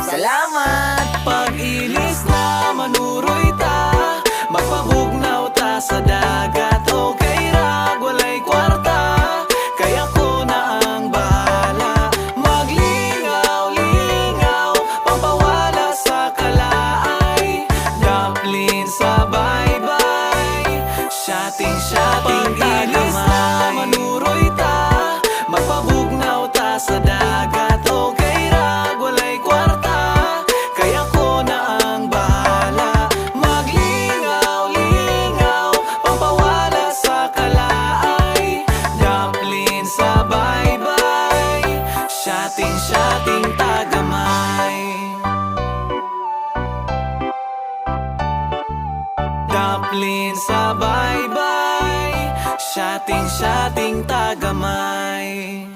Salamat! Pag-ilis na manuroy ta, magpabugnaw ta sa dagat. Okay ra, walay kwarta, kaya ko na ang bahala. Maglingaw-lingaw, pampawala sa kalaay. Dumpling sa bye-bye, shotting-shotting. Pag-ilis na manuroy ta, magpabugnaw ta sa dagat. Okay ra, walay kwarta, kaya ko na ang bahala. Maglingaw-lingaw, pampawala sa kalaay. Dumpling sa bye-bye, shotting-shotting tagamay. Dumpling sa bye-bye, shotting-shotting tagamay.